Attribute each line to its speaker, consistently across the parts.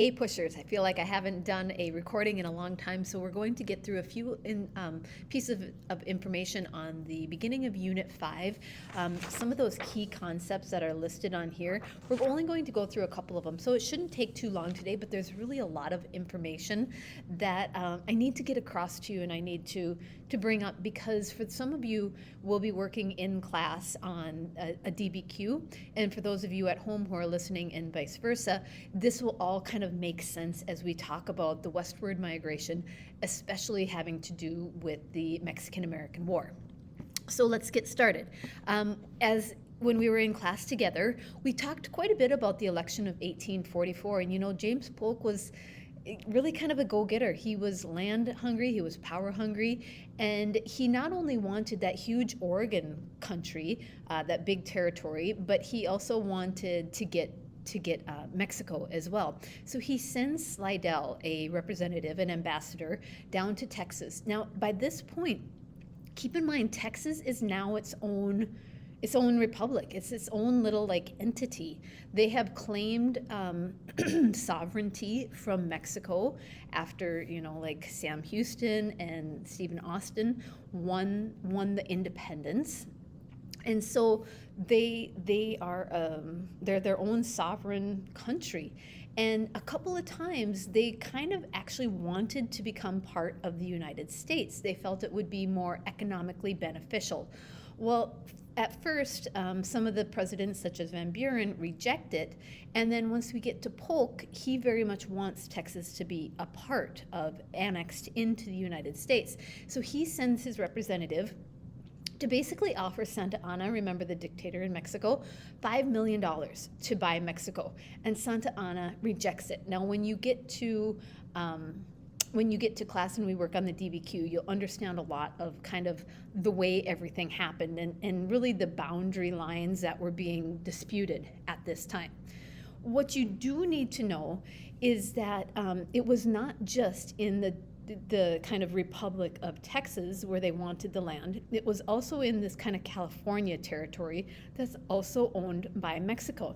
Speaker 1: A pushers. I feel like I haven't done a recording in a long time, so we're going to get through a few pieces of information on the beginning of Unit 5. Some of those key concepts that are listed on here, we're only going to go through a couple of them, so it shouldn't take too long today, but there's really a lot of information that I need to get across to you and I need to bring up, because for some of you, we'll be working in class on a DBQ, and for those of you at home who are listening and vice versa, this will all kind of make sense as we talk about the westward migration, especially having to do with the Mexican-American War. So let's get started. When we were in class together, we talked quite a bit about the election of 1844, and James Polk was really kind of a go-getter. He was land hungry, he was power hungry, and he not only wanted that huge Oregon country, that big territory, but he also wanted to get Mexico as well. So he sends Slidell, a representative, an ambassador, down to Texas. Now, by this point, keep in mind, Texas is now its own republic. It's its own little entity. They have claimed sovereignty from Mexico after Sam Houston and Stephen Austin won the independence. And so they are they're their own sovereign country. And a couple of times they kind of actually wanted to become part of the United States. They felt it would be more economically beneficial. Well, at first, some of the presidents, such as Van Buren, reject it. And then once we get to Polk, he very much wants Texas to be a part of, annexed into the United States. So he sends his representative to basically offer Santa Anna, remember the dictator in Mexico, $5 million to buy Mexico. And Santa Anna rejects it. Now, when you get to class and we work on the DBQ, you'll understand a lot of kind of the way everything happened and really the boundary lines that were being disputed at this time. What you do need to know is that it was not just in the kind of Republic of Texas where they wanted the land. It was also in this kind of California territory that's also owned by Mexico.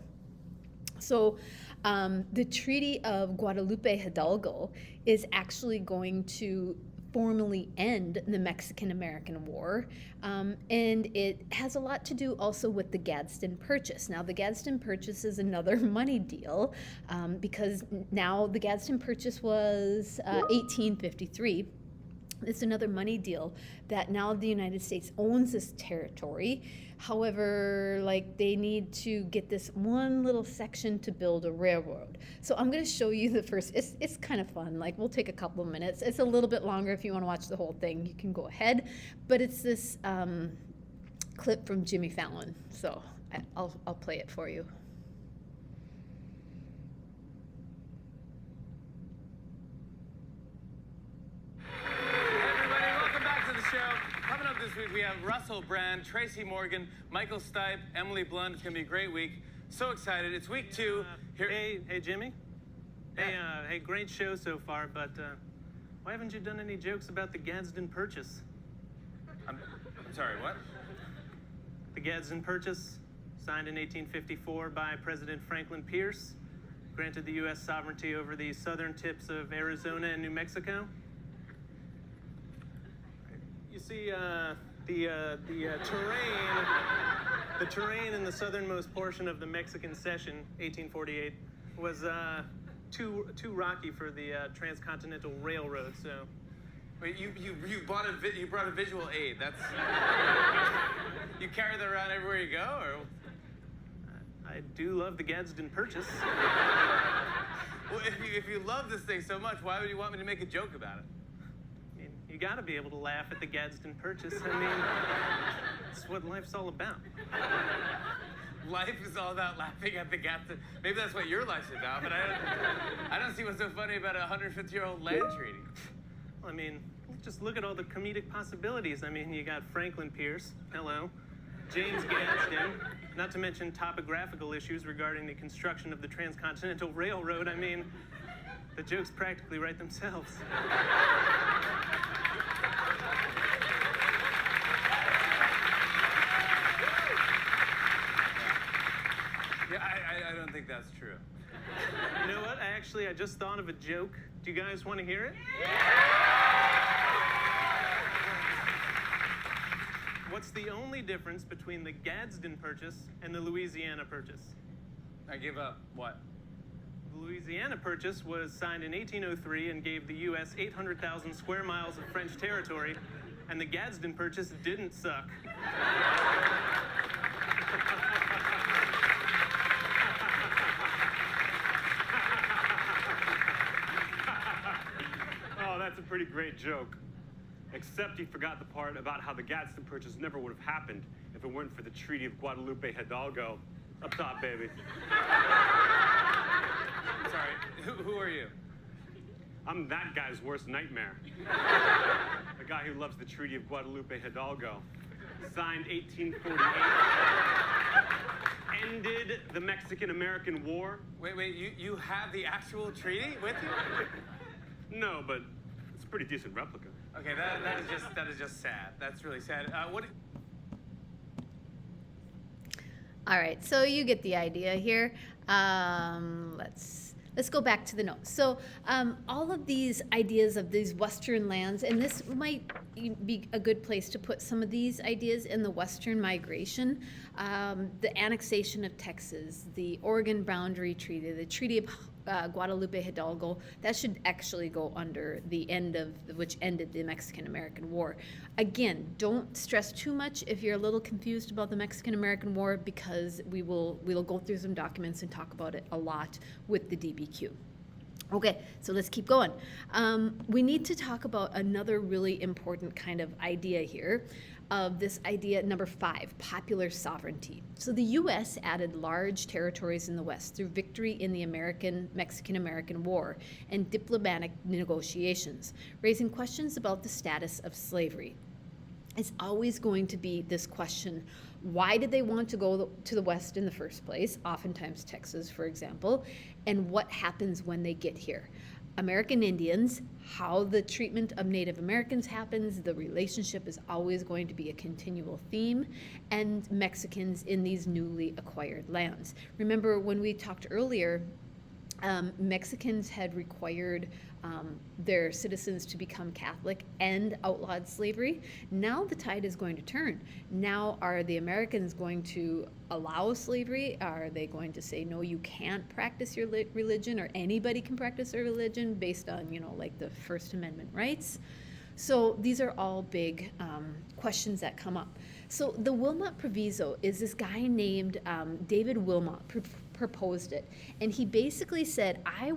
Speaker 1: So the Treaty of Guadalupe Hidalgo is actually going to formally end the Mexican-American War, and it has a lot to do also with the Gadsden Purchase. Now, the Gadsden Purchase is another money deal, because now the Gadsden Purchase was 1853. It's another money deal that now the United States owns this territory. However, they need to get this one little section to build a railroad. So I'm going to show you the first. It's kind of fun. We'll take a couple of minutes. It's a little bit longer. If you want to watch the whole thing, you can go ahead. But it's this clip from Jimmy Fallon. So I'll play it for you.
Speaker 2: Coming up this week, we have Russell Brand, Tracy Morgan, Michael Stipe, Emily Blunt. It's going to be a great week. So excited. It's week 2.
Speaker 3: Hey, Jimmy.
Speaker 2: Yeah.
Speaker 3: Hey, great show so far, but why haven't you done any jokes about the Gadsden Purchase?
Speaker 2: I'm sorry, what?
Speaker 3: The Gadsden Purchase, signed in 1854 by President Franklin Pierce, granted the U.S. sovereignty over the southern tips of Arizona and New Mexico. You see, the terrain in the southernmost portion of the Mexican Cession, 1848, was too rocky for the transcontinental railroad. So,
Speaker 2: wait, you brought a visual aid. That's you carry that around everywhere you go, or?
Speaker 3: I do love the Gadsden Purchase.
Speaker 2: Well, if you love this thing so much, why would you want me to make a joke about it?
Speaker 3: You got to be able to laugh at the Gadsden Purchase. I mean, it's what life's all about.
Speaker 2: Life is all about laughing at the Gadsden. Maybe that's what your life's about, but I don't see what's so funny about a 150-year-old land treaty.
Speaker 3: Well, I mean, just look at all the comedic possibilities. I mean, you got Franklin Pierce, hello, James Gadsden, not to mention topographical issues regarding the construction of the Transcontinental Railroad. I mean, the jokes practically write themselves.
Speaker 2: Yeah, I don't think that's true.
Speaker 3: You know what? I just thought of a joke. Do you guys want to hear it? What's the only difference between the Gadsden Purchase and the Louisiana Purchase?
Speaker 2: I give up. What?
Speaker 3: The Louisiana Purchase was signed in 1803 and gave the U.S. 800,000 square miles of French territory, and the Gadsden Purchase didn't suck.
Speaker 4: Oh, that's a pretty great joke. Except he forgot the part about how the Gadsden Purchase never would have happened if it weren't for the Treaty of Guadalupe Hidalgo. Up top, baby.
Speaker 2: Sorry, who are you?
Speaker 4: I'm that guy's worst nightmare. The guy who loves the Treaty of Guadalupe Hidalgo. Signed 1848. Ended the Mexican-American War.
Speaker 2: Wait, you have the actual treaty with you?
Speaker 4: No, but it's a pretty decent replica.
Speaker 2: Okay, that is just sad. That's really sad. What?
Speaker 1: All right, so you get the idea here. Let's go back to the notes. So all of these ideas of these Western lands, and this might be a good place to put some of these ideas in the Western migration, the annexation of Texas, the Oregon Boundary Treaty, the Treaty of Guadalupe Hidalgo, that should actually go under the end of which ended the Mexican-American War. Again, don't stress too much if you're a little confused about the Mexican-American War, because we'll go through some documents and talk about it a lot with the DBQ. Okay, so let's keep going. We need to talk about another really important kind of idea here, of this idea number 5, popular sovereignty. So the U.S. added large territories in the West through victory in the Mexican-American War and diplomatic negotiations, raising questions about the status of slavery. It's always going to be this question: why did they want to go to the West in the first place, oftentimes Texas, for example, and what happens when they get here? American Indians, how the treatment of Native Americans happens, the relationship is always going to be a continual theme, and Mexicans in these newly acquired lands. Remember when we talked earlier, Mexicans had required their citizens to become Catholic and outlawed slavery. Now the tide is going to turn. Now are the Americans going to allow slavery? Are they going to say, no, you can't practice your religion, or anybody can practice their religion based on, like the First Amendment rights? So these are all big questions that come up. So the Wilmot Proviso is this guy named David Wilmot proposed it. And he basically said, I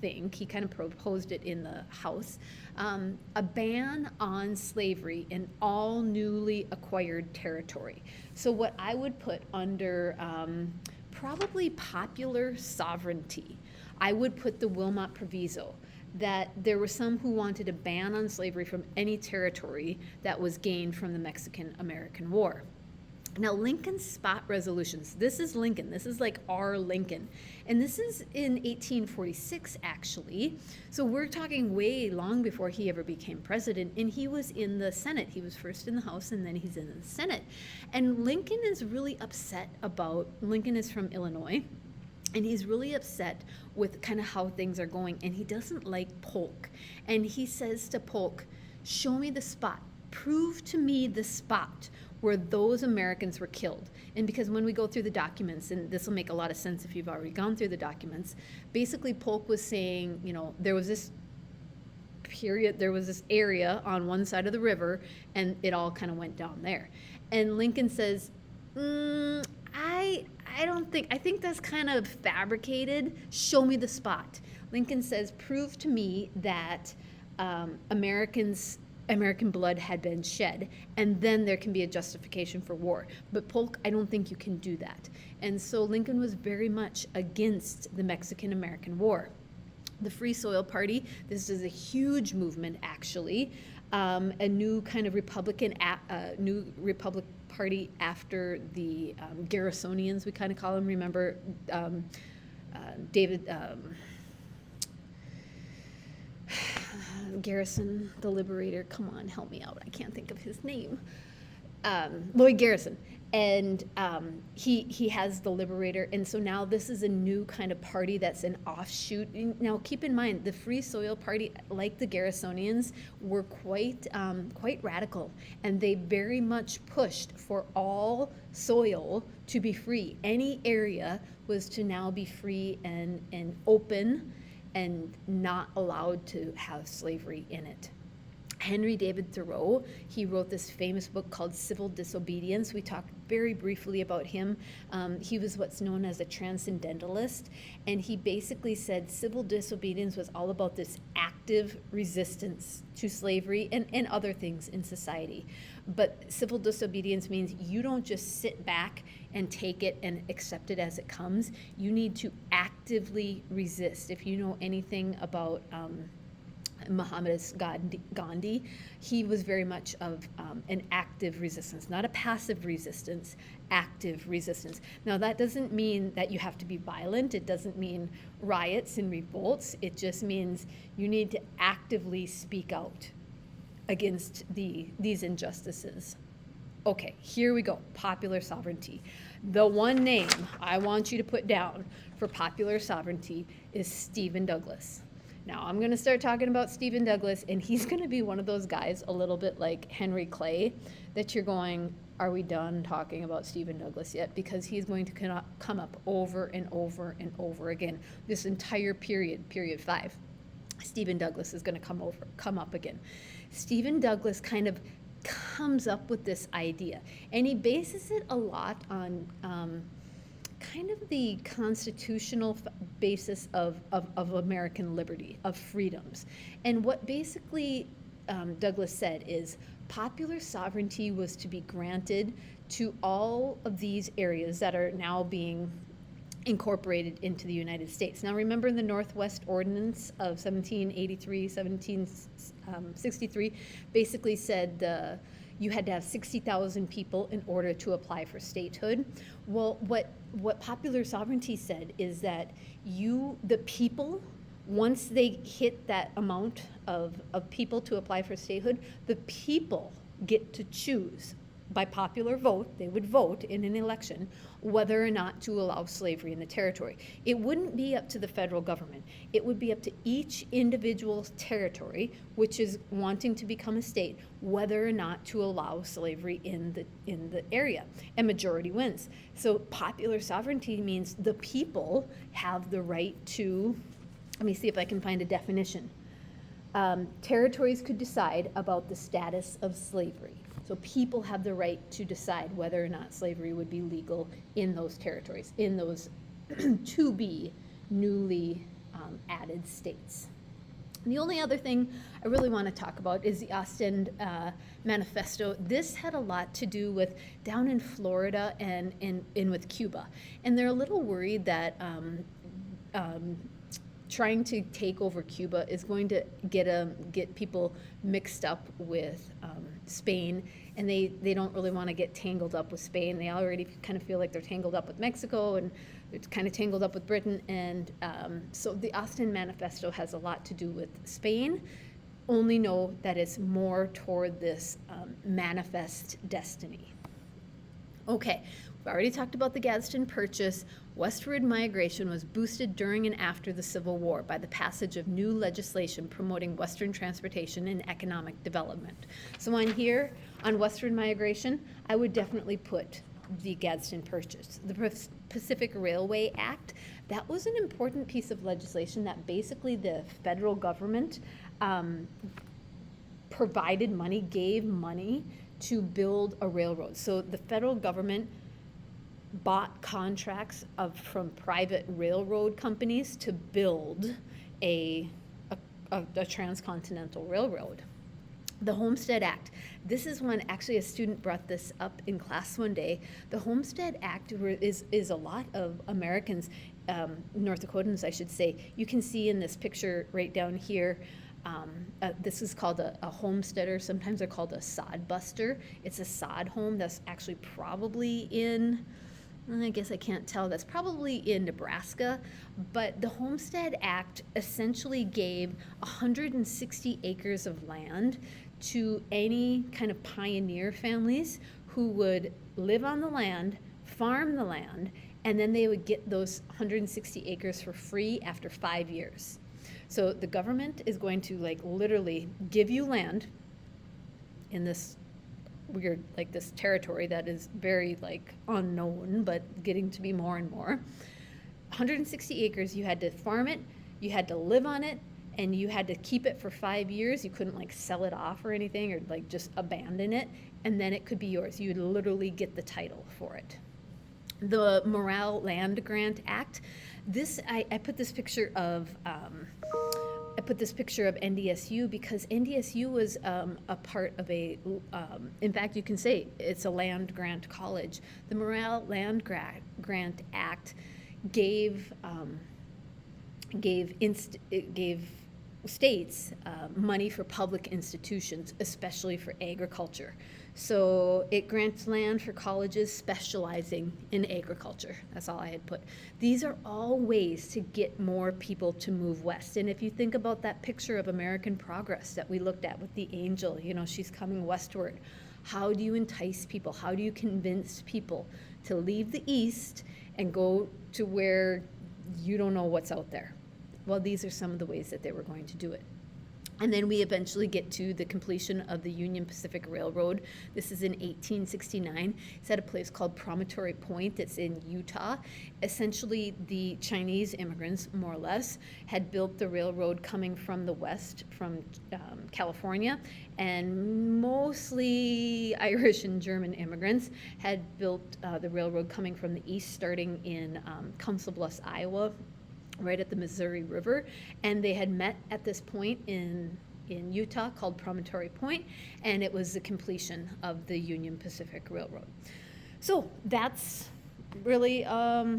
Speaker 1: think, he kind of proposed it in the House, a ban on slavery in all newly acquired territory. So what I would put under probably popular sovereignty, I would put the Wilmot Proviso, that there were some who wanted a ban on slavery from any territory that was gained from the Mexican-American War. Now, Lincoln's spot resolutions, this is Lincoln, this is like our Lincoln, and this is in 1846, actually. So we're talking way long before he ever became president, and he was in the Senate. He was first in the House, and then he's in the Senate. And Lincoln is really upset about, Lincoln is from Illinois, and he's really upset with kind of how things are going, and he doesn't like Polk. And he says to Polk, show me the spot, prove to me the spot where those Americans were killed. And because when we go through the documents, and this will make a lot of sense if you've already gone through the documents, basically Polk was saying, there was this period, there was this area on one side of the river, and it all kind of went down there. And Lincoln says, I think that's kind of fabricated. Show me the spot. Lincoln says, prove to me that American blood had been shed, and then there can be a justification for war. But Polk, I don't think you can do that. And so Lincoln was very much against the Mexican-American War. The Free Soil Party, this is a huge movement, actually. A new kind of new Republic Party after the Garrisonians, we kind of call them. Remember David Garrison, the Liberator. Come on, help me out. I can't think of his name. Lloyd Garrison. And he has the Liberator, and so now this is a new kind of party that's an offshoot. Now keep in mind, the Free Soil Party, like the Garrisonians, were quite radical, and they very much pushed for all soil to be free. Any area was to now be free and open and not allowed to have slavery in it. Henry David Thoreau, he wrote this famous book called Civil Disobedience. We talked very briefly about him. He was what's known as a transcendentalist, and he basically said civil disobedience was all about this active resistance to slavery and other things in society. But civil disobedience means you don't just sit back and take it and accept it as it comes. You need to resist. If you know anything about Mahatma Gandhi, he was very much of an active resistance, not a passive resistance, active resistance. Now that doesn't mean that you have to be violent. It doesn't mean riots and revolts. It just means you need to actively speak out against these injustices. Okay, here we go, popular sovereignty. The one name I want you to put down for popular sovereignty is Stephen Douglas. Now, I'm going to start talking about Stephen Douglas, and he's going to be one of those guys, a little bit like Henry Clay, that you're going, are we done talking about Stephen Douglas yet? Because he's going to come up over and over and over again. This entire period 5, Stephen Douglas is going to come up again. Stephen Douglas kind of comes up with this idea, and he bases it a lot on kind of the constitutional basis of American liberty, of freedoms. And what basically Douglas said is popular sovereignty was to be granted to all of these areas that are now being incorporated into the United States. Now remember, the Northwest Ordinance of 1763 basically said you had to have 60,000 people in order to apply for statehood. Well, what popular sovereignty said is that the people, once they hit that amount of people to apply for statehood, the people get to choose by popular vote. They would vote in an election whether or not to allow slavery in the territory. It wouldn't be up to the federal government. It would be up to each individual territory, which is wanting to become a state, whether or not to allow slavery in the area. And majority wins. So popular sovereignty means the people have the right to, let me see if I can find a definition. Territories could decide about the status of slavery. So people have the right to decide whether or not slavery would be legal in those territories, in those to be newly added states. And the only other thing I really want to talk about is the Ostend Manifesto. This had a lot to do with down in Florida and with Cuba. And they're a little worried that trying to take over Cuba is going to get people mixed up with Spain, and they don't really want to get tangled up with Spain. They already kind of feel like they're tangled up with Mexico, and it's kind of tangled up with Britain, and so the Ostend Manifesto has a lot to do with Spain. Only know that it's more toward this manifest destiny. Okay, we've already talked about the Gadsden Purchase. Westward migration was boosted during and after the Civil War by the passage of new legislation promoting Western transportation and economic development. So on here, on Westward migration, I would definitely put the Gadsden Purchase. The Pacific Railway Act, that was an important piece of legislation that basically the federal government provided money, gave money to build a railroad. So the federal government bought contracts from private railroad companies to build a transcontinental railroad. The Homestead Act. This is one, actually a student brought this up in class one day. The Homestead Act is a lot of Americans, North Dakotans I should say. You can see in this picture right down here, this is called a homesteader. Sometimes they're called a sod buster. It's a sod home that's actually probably in, I guess I can't tell, that's probably in Nebraska, but the Homestead Act essentially gave 160 acres of land to any kind of pioneer families who would live on the land, farm the land, and then they would get those 160 acres for free after 5 years. So the government is going to like literally give you land in this weird, like this territory that is very like unknown, but getting to be more and more. 160 acres, you had to farm it, you had to live on it, and you had to keep it for 5 years. You couldn't like sell it off or anything, or like just abandon it, and then it could be yours. You would literally get the title for it. The Morale Land Grant Act, this, I put this picture of NDSU because NDSU was a part of a, in fact, you can say it's a land grant college. The Morale Land Grant Act gave states money for public institutions, especially for agriculture. So it grants land for colleges specializing in agriculture. That's all I had put. These are all ways to get more people to move west. And if you think about that picture of American progress that we looked at with the angel, you know, she's coming westward. How do you entice people? How do you convince people to leave the east and go to where you don't know what's out there? Well, these are some of the ways that they were going to do it. And then we eventually get to the completion of the Union Pacific Railroad. This is in 1869. It's at a place called Promontory Point. It's in Utah. Essentially, the Chinese immigrants, more or less, had built the railroad coming from the west, from California, and mostly Irish and German immigrants had built the railroad coming from the east, starting in Council Bluffs, Iowa, right at the Missouri River, and they had met at this point in Utah called Promontory Point, and it was the completion of the Union Pacific Railroad. So that's really, yeah,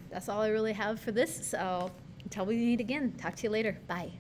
Speaker 1: that's all I really have for this. So until we meet again, talk to you later. Bye.